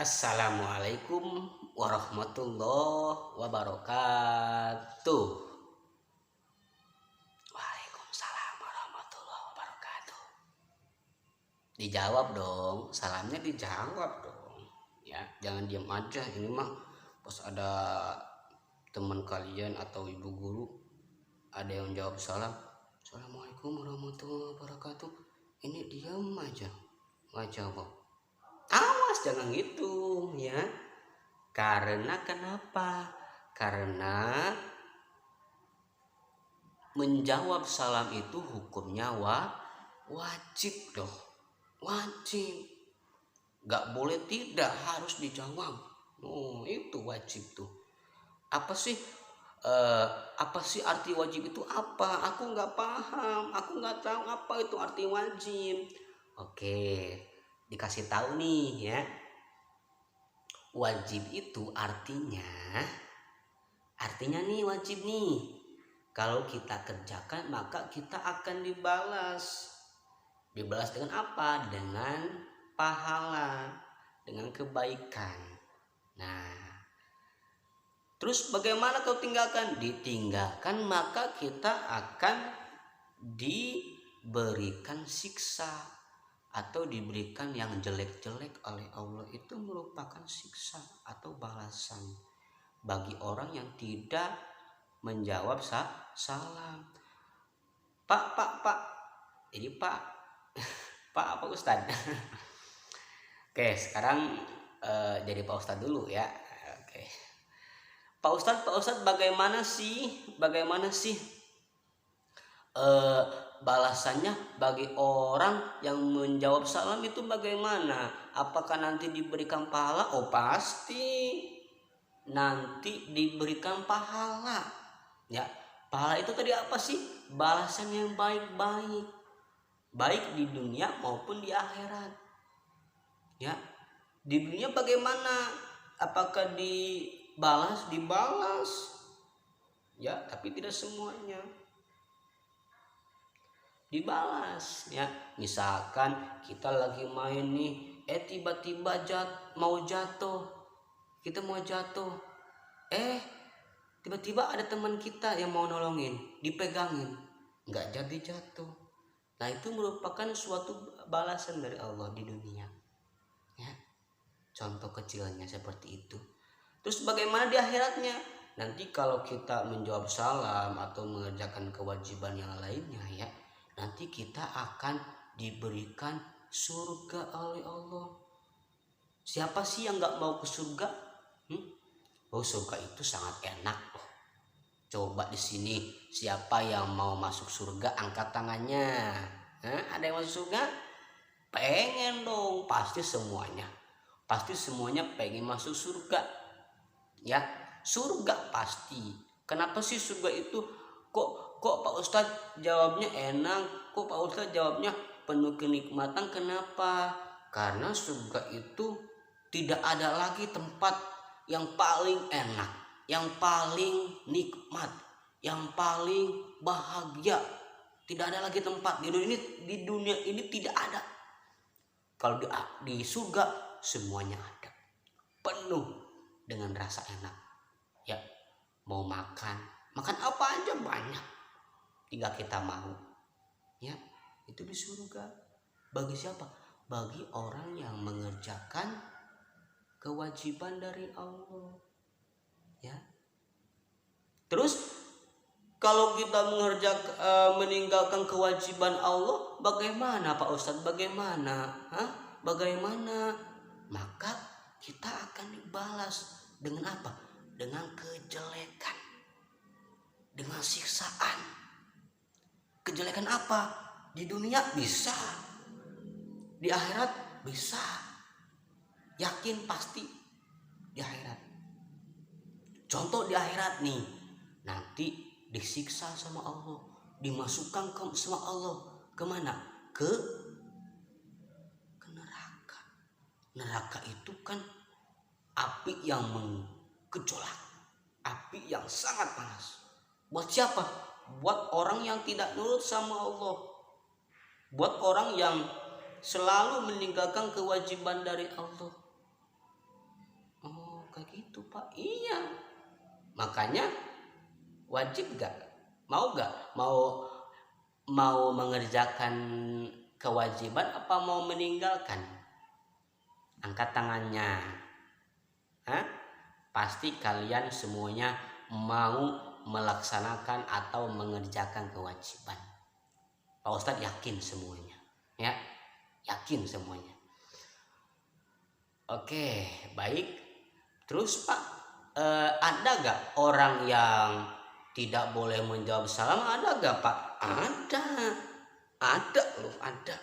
Assalamualaikum warahmatullahi wabarakatuh. Waalaikumsalam warahmatullahi wabarakatuh. Dijawab dong, salamnya dijawab dong. Ya, jangan diam aja. Ini mah pas ada teman kalian atau ibu guru ada yang jawab salam, Assalamualaikum warahmatullahi wabarakatuh. Ini diam aja, nggak jawab. Awas jangan gitu ya. Karena kenapa? Karena menjawab salam itu hukumnya wajib dong. Wajib. Gak boleh tidak, harus dijawab. Oh, itu wajib tuh. Apa sih arti wajib itu apa? Aku nggak paham. Aku nggak tahu apa itu arti wajib. Oke, dikasih tahu nih ya. Wajib itu artinya nih wajib nih. Kalau kita kerjakan maka kita akan dibalas. Dibalas dengan apa? Dengan pahala, dengan kebaikan. Nah, terus bagaimana kalau tinggalkan? Ditinggalkan maka kita akan diberikan siksa atau diberikan yang jelek-jelek oleh Allah. Itu merupakan siksa atau balasan bagi orang yang tidak menjawab salam. Pak. Ini Pak. Pak apa Ustadz? Oke, sekarang jadi Pak Ustadz dulu ya. Oke. Pak Ustadz bagaimana sih balasannya bagi orang yang menjawab salam itu bagaimana? Apakah nanti diberikan pahala? Oh, pasti nanti diberikan pahala. Ya, pahala itu tadi apa sih? Balasan yang baik-baik. Baik di dunia maupun di akhirat. Ya. Di dunia bagaimana? Apakah dibalas? Ya, tapi tidak semuanya dibalas ya. Misalkan kita lagi main nih, tiba-tiba mau jatuh. Tiba-tiba ada teman kita yang mau nolongin, dipegangin, nggak jadi jatuh. Nah, itu merupakan suatu balasan dari Allah di dunia ya. Contoh kecilnya seperti itu. Terus bagaimana di akhiratnya? Nanti kalau kita menjawab salam atau mengerjakan kewajiban yang lainnya ya, nanti kita akan diberikan surga oleh Allah. Siapa sih yang gak mau ke surga? Oh, surga itu sangat enak loh. Coba di sini siapa yang mau masuk surga angkat tangannya. Ada yang masuk surga? Pengen dong, pasti semuanya pengen masuk surga. Ya, surga pasti. Kenapa sih surga itu kok Pak Ustadz jawabnya enak, kok Pak Ustadz jawabnya penuh kenikmatan? Kenapa? Karena surga itu tidak ada lagi tempat yang paling enak, yang paling nikmat, yang paling bahagia. Tidak ada lagi tempat di dunia ini tidak ada. Kalau di surga semuanya ada, penuh dengan rasa enak. Ya, mau makan apa aja banyak. Tinggal kita mau ya, itu di surga. Bagi siapa? Bagi orang yang mengerjakan kewajiban dari Allah ya. Terus kalau kita meninggalkan kewajiban Allah, bagaimana Pak Ustadz? Bagaimana? Maka kita akan dibalas dengan apa? Dengan kejelekan, dengan siksaan. Kejelekan apa? Di dunia bisa, di akhirat bisa. Yakin pasti di akhirat. Contoh di akhirat nih, nanti disiksa sama Allah, dimasukkan sama Allah kemana? Ke neraka. Neraka itu kan api yang menggejolak, api yang sangat panas. Buat siapa? Buat orang yang tidak nurut sama Allah, buat orang yang selalu meninggalkan kewajiban dari Allah. itu Pak. Iya, makanya wajib gak, mau mengerjakan kewajiban apa mau meninggalkan? Angkat tangannya. Hah? Pasti kalian semuanya mau melaksanakan atau mengerjakan kewajiban. Pak Ustadz yakin semuanya, ya, yakin semuanya. Oke, baik. Terus Pak, ada gak orang yang tidak boleh menjawab salam? Ada gak Pak? Ada loh, ada.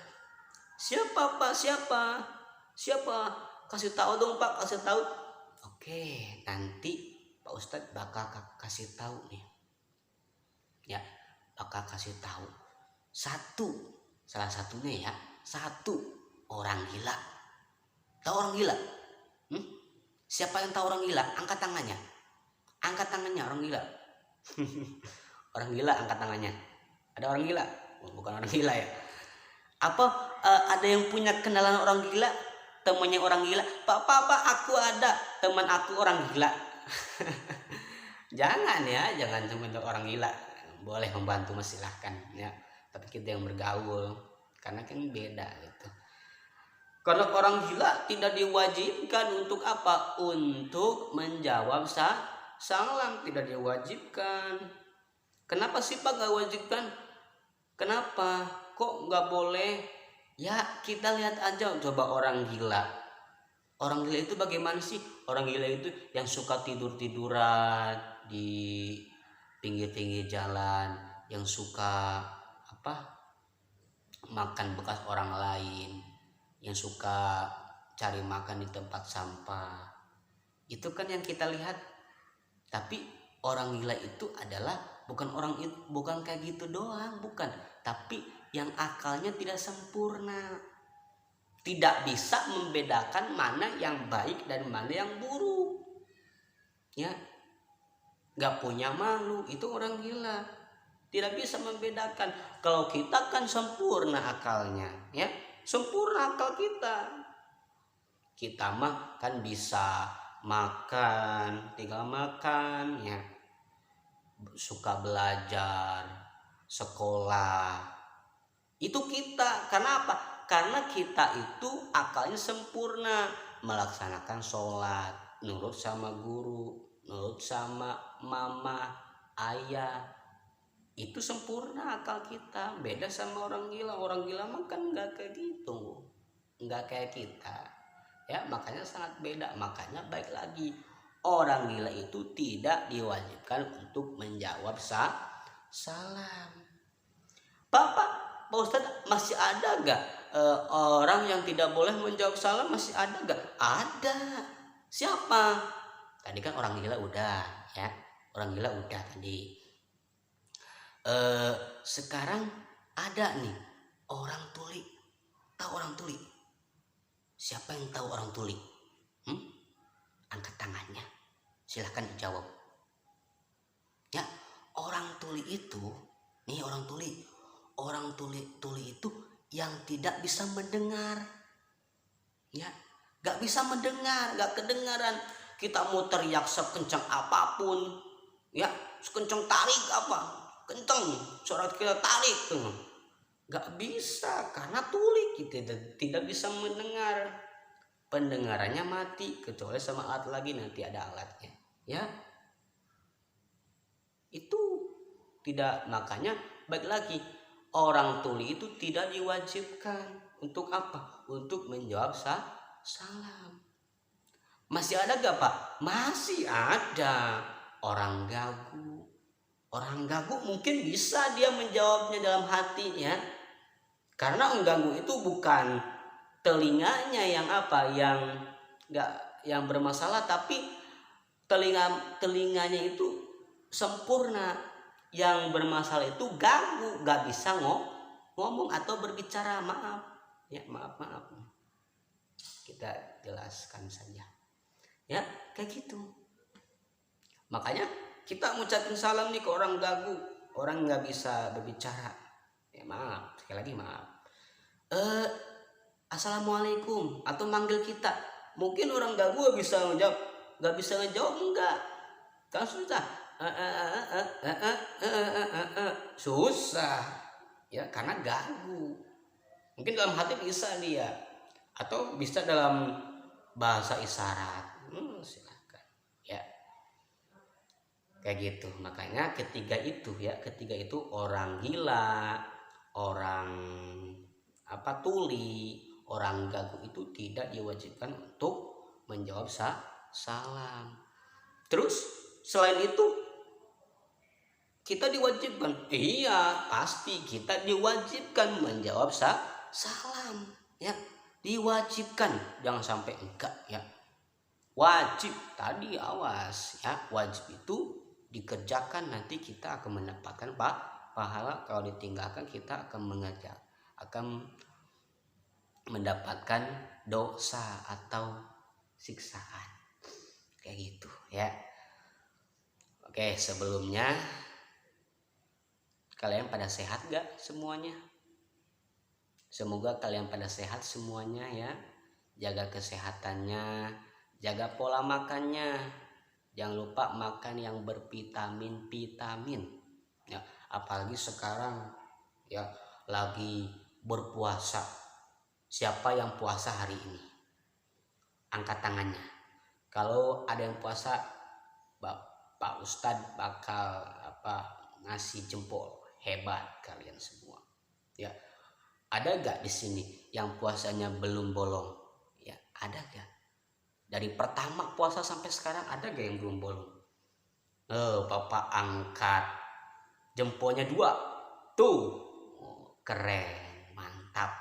Siapa Pak? Siapa? Kasih tahu dong Pak, kasih tahu. Oke, nanti Pak Ustadz bakal kasih tahu nih. Ya, bakal kasih tahu. Salah satunya ya, orang gila. Tahu orang gila? Siapa yang tahu orang gila? Angkat tangannya. Angkat tangannya orang gila. Orang gila angkat tangannya. Ada orang gila? Bukan orang gila ya. Apa ada yang punya kenalan orang gila? Temannya orang gila? Pak, aku ada teman aku orang gila. Jangan ya, jangan cuma orang gila. Boleh membantu silahkan ya. Tapi kita yang bergaul, karena kan beda gitu. Karena orang gila tidak diwajibkan untuk apa? Untuk menjawab salam, tidak diwajibkan. Kenapa sih Pak gak wajibkan? Kenapa? Kok gak boleh? Ya kita lihat aja coba orang gila. Orang gila itu bagaimana sih? Orang gila itu yang suka tidur-tiduran di pinggir-pinggir jalan, yang suka makan bekas orang lain, yang suka cari makan di tempat sampah. Itu kan yang kita lihat. Tapi orang gila itu adalah bukan kayak gitu doang, bukan. Tapi yang akalnya tidak sempurna. Tidak bisa membedakan mana yang baik dan mana yang buruk. Ya. Gak punya malu, itu orang gila. Tidak bisa membedakan. Kalau kita kan sempurna akalnya, ya. Sempurna akal kita. Kita mah kan bisa makan, tinggal makan, ya. Suka belajar, sekolah. Itu kita. Karena apa? Karena kita itu akalnya sempurna, melaksanakan sholat, nurut sama guru, nurut sama mama, ayah. Itu sempurna akal kita. Beda sama orang gila. Orang gila mah kan nggak kayak gitu, nggak kayak kita. Ya, makanya sangat beda. Makanya baik lagi, orang gila itu tidak diwajibkan untuk menjawab salam. Pak Ustadz, masih ada gak orang yang tidak boleh menjawab salam? Masih ada gak? Ada. Siapa? Tadi kan orang gila udah, ya. Orang gila udah tadi. Sekarang ada nih orang tuli. Tahu orang tuli? Siapa yang tahu orang tuli? Angkat tangannya, silahkan dijawab. Ya, orang tuli itu, nih orang tuli itu yang tidak bisa mendengar. Ya, gak bisa mendengar, gak kedengaran. Kita mau teriak sekencang apapun, ya, sekencang tarik apa, kencang suara kita tarik tuh, gak bisa karena tuli, kita tidak bisa mendengar. Pendengarannya mati, kecuali sama alat lagi, nanti ada alatnya, ya. Itu tidak, makanya baik lagi, orang tuli itu tidak diwajibkan untuk apa? Untuk menjawab salam. Masih ada gak Pak? Masih ada. Orang gagu mungkin bisa dia menjawabnya dalam hatinya, karena mengganggu itu bukan telinganya yang bermasalah, tapi telinganya itu sempurna. Yang bermasalah itu ganggu, gak bisa ngomong atau berbicara. Maaf ya, maaf. Kita jelaskan saja, ya, kayak gitu. Makanya kita ngucapin salam nih ke orang gagu, orang nggak bisa berbicara, ya maaf, sekali lagi maaf. Assalamualaikum, atau manggil kita. Mungkin orang gagu bisa menjawab nggak bisa ngejawab, enggak kan susah. Susah ya, karena ganggu. Mungkin dalam hati bisa dia, atau bisa dalam bahasa isyarat. Silakan ya, kayak gitu. Makanya ketiga itu orang gila, orang tuli, orang gagu itu tidak diwajibkan untuk menjawab salam. Terus selain itu kita diwajibkan, iya pasti kita diwajibkan menjawab salam ya, diwajibkan, jangan sampai enggak ya. Wajib tadi, awas ya, wajib itu dikerjakan, nanti kita akan mendapatkan pahala. Kalau ditinggalkan kita akan mendapatkan dosa atau siksaan, kayak gitu ya. Oke, sebelumnya kalian pada sehat gak semuanya? Semoga kalian pada sehat semuanya ya. Jaga kesehatannya, jaga pola makannya. Jangan lupa makan yang bervitamin ya. Apalagi sekarang ya lagi berpuasa. Siapa yang puasa hari ini? Angkat tangannya. Kalau ada yang puasa, Pak Ustadz bakal ngasih jempol. Hebat kalian semua ya. Ada gak di sini yang puasanya belum bolong ya? Ada gak? Dari pertama puasa sampai sekarang ada gak yang belum bolong? Bapak angkat jempolnya 2 tuh. Keren, mantap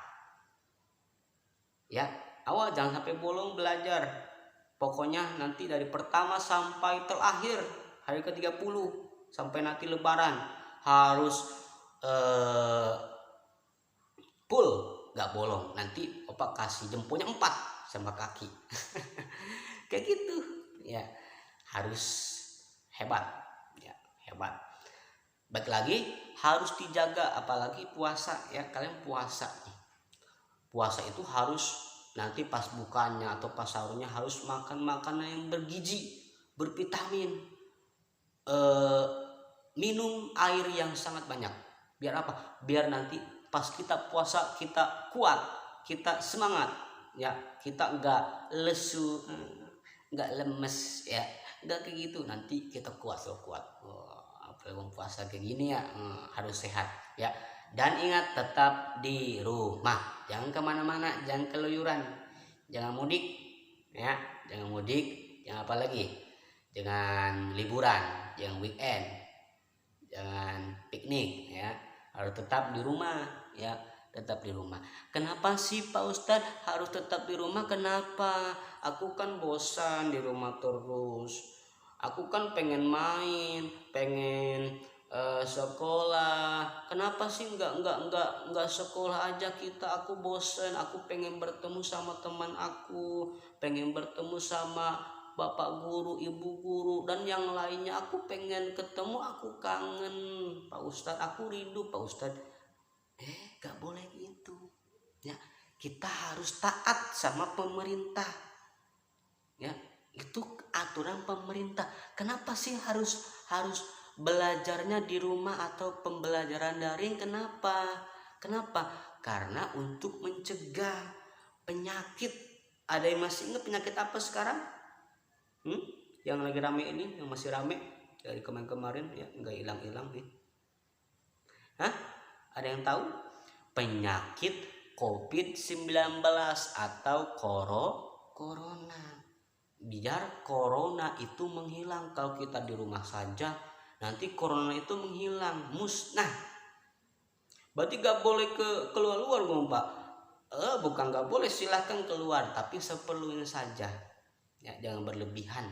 ya. Awal jangan sampai bolong belajar. Pokoknya nanti dari pertama sampai terakhir hari ke-30 sampai nanti lebaran harus full, gak bolong. Nanti Opa kasih jempolnya 4 sama kaki. Kayak gitu ya, harus hebat ya, hebat. Baik lagi harus dijaga, apalagi puasa ya. Kalian puasa itu harus nanti pas bukanya atau pas sahurnya harus makan makanan yang bergizi, bervitamin, minum air yang sangat banyak. Biar apa? Biar nanti pas kita puasa kita kuat, kita semangat ya, kita enggak lesu, enggak lemes ya, enggak kayak gitu. Nanti kita kuat. Apalagi puasa kayak gini ya, harus sehat ya. Dan ingat, tetap di rumah, jangan kemana-mana, jangan keluyuran, jangan mudik ya, jangan apalagi jangan liburan, jangan weekend, jangan piknik ya. Harus tetap di rumah ya, tetap di rumah. Kenapa sih Pak Ustadz harus tetap di rumah? Kenapa? Aku kan bosan di rumah terus. Aku kan pengen main, pengen sekolah. Kenapa sih enggak sekolah aja kita? Aku bosan, aku pengen bertemu sama teman aku, pengen bertemu sama bapak guru, ibu guru, dan yang lainnya. Aku pengen ketemu, aku kangen Pak Ustadz, aku rindu Pak Ustadz. Gak boleh gitu ya. Kita harus taat sama pemerintah ya, itu aturan pemerintah. Kenapa sih harus belajarnya di rumah atau pembelajaran daring? Kenapa? Karena untuk mencegah penyakit. Ada yang masih ingat penyakit apa sekarang? Yang lagi rame ini, yang masih rame dari kemarin ya, nggak hilang nih. Ada yang tahu? Penyakit COVID-19 atau corona. Biar corona itu menghilang. Kalau kita di rumah saja, nanti corona itu menghilang, musnah. Berarti gak boleh keluar dong Pak? Bukan gak boleh, silahkan keluar, tapi seperlunya saja ya, jangan berlebihan.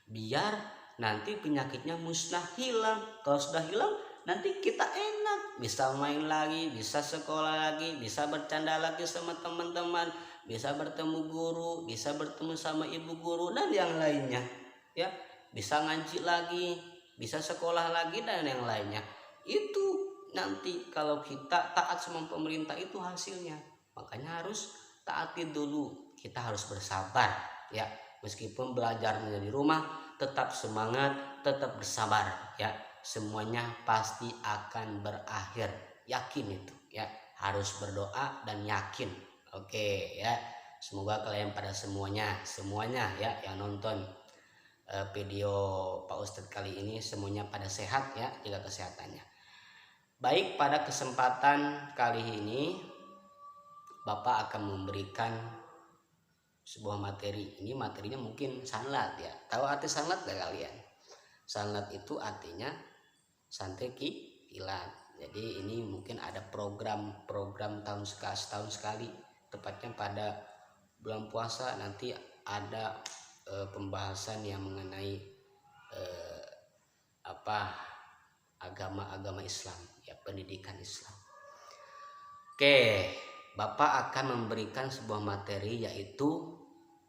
Biar nanti penyakitnya musnah, hilang. Kalau sudah hilang, nanti kita enak, bisa main lagi, bisa sekolah lagi, bisa bercanda lagi sama teman-teman, bisa bertemu guru, bisa bertemu sama ibu guru dan yang lainnya ya, bisa ngaji lagi, bisa sekolah lagi dan yang lainnya. Itu nanti kalau kita taat sama pemerintah itu hasilnya. Makanya harus taati dulu, kita harus bersabar ya. Meskipun belajarnya di rumah, tetap semangat, tetap bersabar ya. Semuanya pasti akan berakhir, yakin itu ya. Harus berdoa dan yakin. Oke ya. Semoga kalian pada semuanya ya yang nonton video Pak Ustadz kali ini semuanya pada sehat ya, jaga kesehatannya. Baik, pada kesempatan kali ini Bapak akan memberikan sebuah materi. Ini materinya mungkin sanlat ya. Tahu arti sanlat gak kalian? Sanlat itu artinya santai kilat. Jadi ini mungkin ada program setahun sekali, tepatnya pada bulan puasa nanti ada pembahasan yang mengenai agama Islam ya, pendidikan Islam. Oke, Bapak akan memberikan sebuah materi, yaitu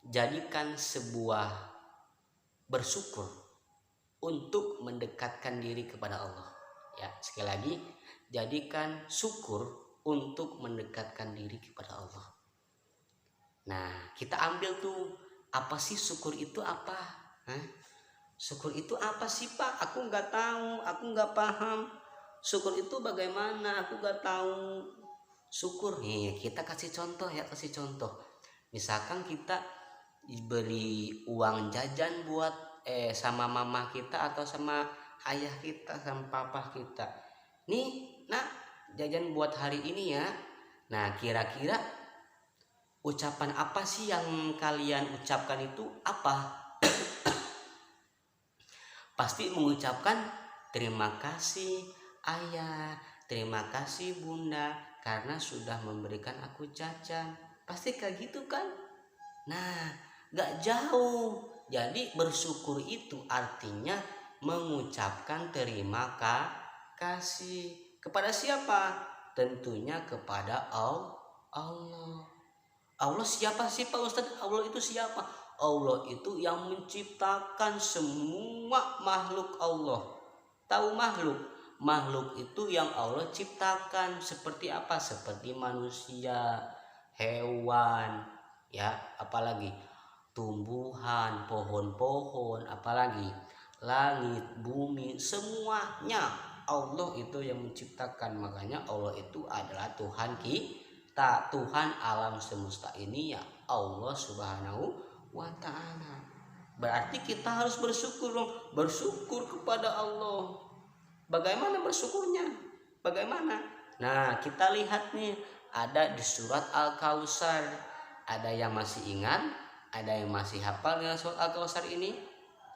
jadikan sebuah bersyukur untuk mendekatkan diri kepada Allah. Ya, sekali lagi, jadikan syukur untuk mendekatkan diri kepada Allah. Nah, kita ambil tuh, apa sih syukur itu apa? Syukur itu apa sih Pak? Aku nggak tahu, aku nggak paham. Syukur itu bagaimana? Aku nggak tahu. Syukur nih, kita kasih contoh ya, misalkan kita diberi uang jajan buat sama mama kita atau sama ayah kita, sama papa kita, nih nak, jajan buat hari ini ya. Nah, kira-kira ucapan apa sih yang kalian ucapkan itu apa? Pasti mengucapkan terima kasih ayah, terima kasih bunda, karena sudah memberikan aku jajan. Pasti kayak gitu kan? Nah, gak jauh. Jadi bersyukur itu artinya mengucapkan terima kasih. Kepada siapa? Tentunya kepada Allah. Allah siapa sih Pak Ustadz? Allah itu siapa? Allah itu yang menciptakan semua makhluk Allah. Tahu makhluk? Makhluk itu yang Allah ciptakan seperti apa? Seperti manusia, hewan, ya, apalagi tumbuhan, pohon-pohon, apalagi langit, bumi, semuanya Allah itu yang menciptakan. Makanya Allah itu adalah Tuhan kita, Tuhan alam semesta ini ya, Allah Subhanahu wa ta'ala. Berarti kita harus bersyukur dong, bersyukur kepada Allah. Bagaimana bersyukurnya? Bagaimana? Nah, kita lihat nih, ada di surat Al-Kautsar. Ada yang masih ingat, ada yang masih hafal dengan surat Al-Kautsar ini.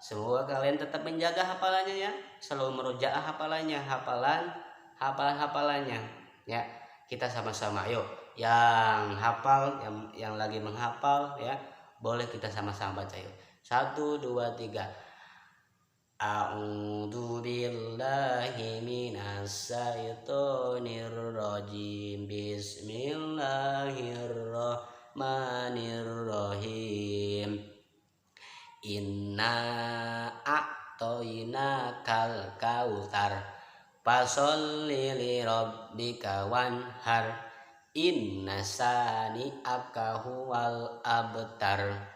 Semoga kalian tetap menjaga hafalannya ya, selalu merojaah hafalannya ya. Kita sama-sama yuk, yang hafal, yang lagi menghafal ya, boleh kita sama-sama baca yuk. 1, 2, 3. A'udzu billahi minas syaitonir rajim. Bismillahirrahmanirrahim. Inna a'toinakal kautsar fasholli li rabbika wanhar. Inna sani'aka huwal abtar.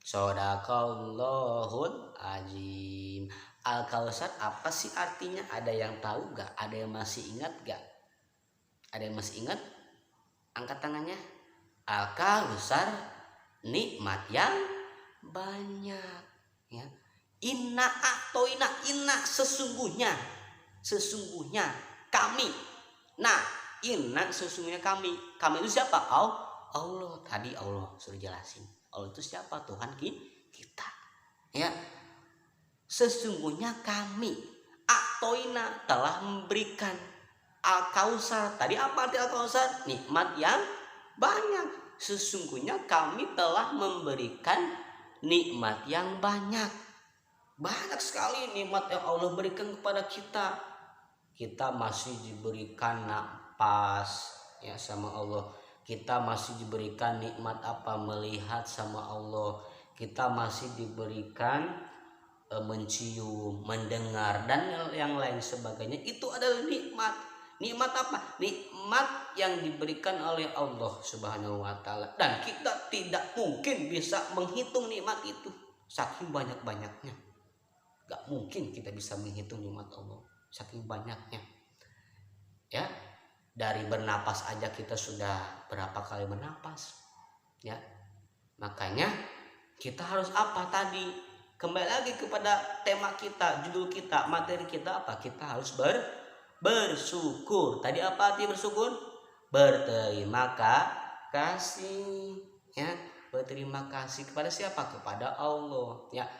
Shadaqallahul azim. Al-Kautsar apa sih artinya? Ada yang tahu gak? Ada yang masih ingat gak? Ada yang masih ingat? Angkat tangannya. Al-Kautsar nikmat yang banyak ya. Inna a'toina, inna sesungguhnya kami. Nah, inna sesungguhnya kami itu siapa? Allah. Tadi Allah sudah jelasin. Allah itu siapa? Tuhan kita ya. Sesungguhnya kami a'toina telah memberikan Al-Kautsar. Tadi apa arti Al-Kautsar? Nikmat yang banyak. Sesungguhnya kami telah memberikan nikmat yang banyak. Banyak sekali nikmat yang Allah berikan kepada kita. Kita masih diberikan napas ya sama Allah. Kita masih diberikan nikmat apa? Melihat sama Allah. Kita masih diberikan mencium, mendengar, dan yang lain sebagainya. Itu adalah nikmat. Nikmat apa? Nikmat yang diberikan oleh Allah Subhanahu wa taala, dan kita tidak mungkin bisa menghitung nikmat itu saking banyak-banyaknya. Gak mungkin kita bisa menghitung nikmat Allah saking banyaknya. Ya, dari bernapas aja kita sudah berapa kali bernapas. Ya. Makanya kita harus apa tadi? Kembali lagi kepada tema kita, judul kita, materi kita apa? Kita harus bersyukur. Tadi apa arti bersyukur? Berterima kasih, ya. Berterima kasih kepada siapa? Kepada Allah, ya.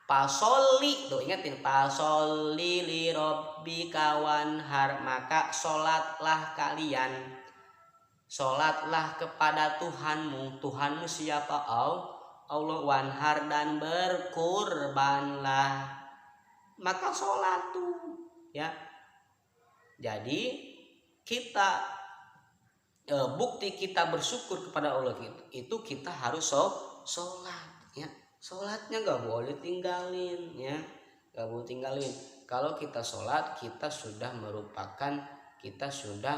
Pasoli, tuh ingetin, pasoli li rabbika wanhar, maka sholatlah kalian. Sholatlah kepada Tuhanmu. Tuhanmu siapa? Allah. Wanhar, dan berkurbanlah. Maka sholat tuh, ya. Jadi kita bukti kita bersyukur kepada Allah itu kita harus sholat, ya. Sholatnya gak boleh tinggalin, ya. Gak boleh tinggalin. Kalau kita sholat, kita sudah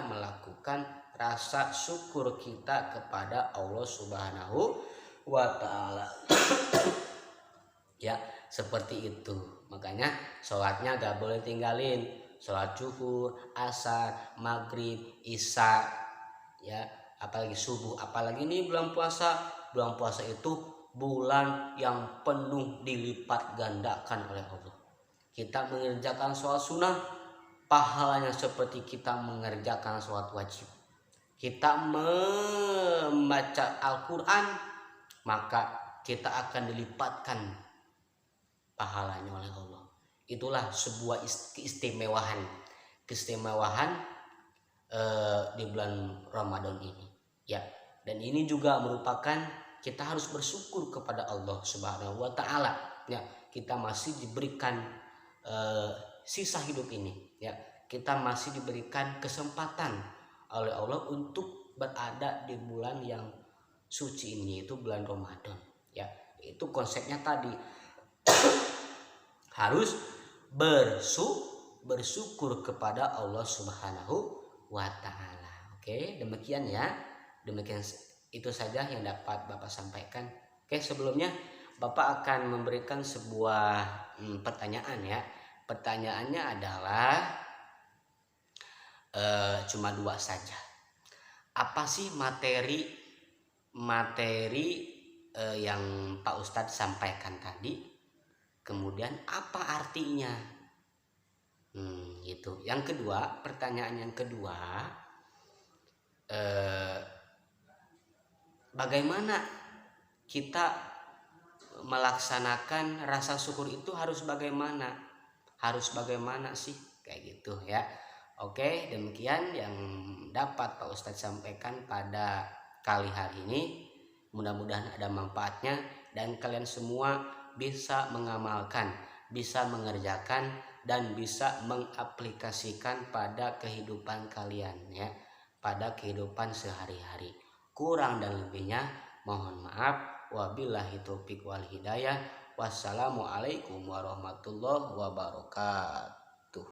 melakukan rasa syukur kita kepada Allah Subhanahu wa taala. Ya, seperti itu. Makanya sholatnya gak boleh tinggalin. Sholat zuhur, asar, maghrib, isya, ya, apalagi subuh, apalagi ini bulan puasa. Bulan puasa itu bulan yang penuh dilipat gandakan oleh Allah. Kita mengerjakan sholat sunnah, pahalanya seperti kita mengerjakan sholat wajib. Kita membaca Al-Quran, maka kita akan dilipatkan pahalanya oleh Allah. Itulah sebuah keistimewaan di bulan Ramadan ini, ya. Dan ini juga merupakan kita harus bersyukur kepada Allah Subhanahu wa taala, ya. Kita masih diberikan sisa hidup ini, ya. Kita masih diberikan kesempatan oleh Allah untuk berada di bulan yang suci ini, yaitu bulan Ramadan, ya. Itu konsepnya tadi. Harus bersyukur kepada Allah Subhanahu wa taala. Oke, demikian ya. Demikian itu saja yang dapat Bapak sampaikan. Oke, sebelumnya Bapak akan memberikan sebuah pertanyaan, ya. Pertanyaannya adalah cuma 2 saja. Apa sih materi yang Pak Ustadz sampaikan tadi? Kemudian apa artinya? Gitu. Yang kedua, pertanyaan yang kedua, bagaimana kita melaksanakan rasa syukur itu harus bagaimana? Harus bagaimana sih? Kayak gitu, ya. Oke, demikian yang dapat Pak Ustadz sampaikan pada kali hari ini. Mudah-mudahan ada manfaatnya dan kalian semua bisa mengamalkan, bisa mengerjakan, dan bisa mengaplikasikan pada kehidupan kalian, ya, pada kehidupan sehari-hari. Kurang dan lebihnya mohon maaf. Wabillahi taufiq wal hidayah. Wassalamualaikum warahmatullahi wabarakatuh.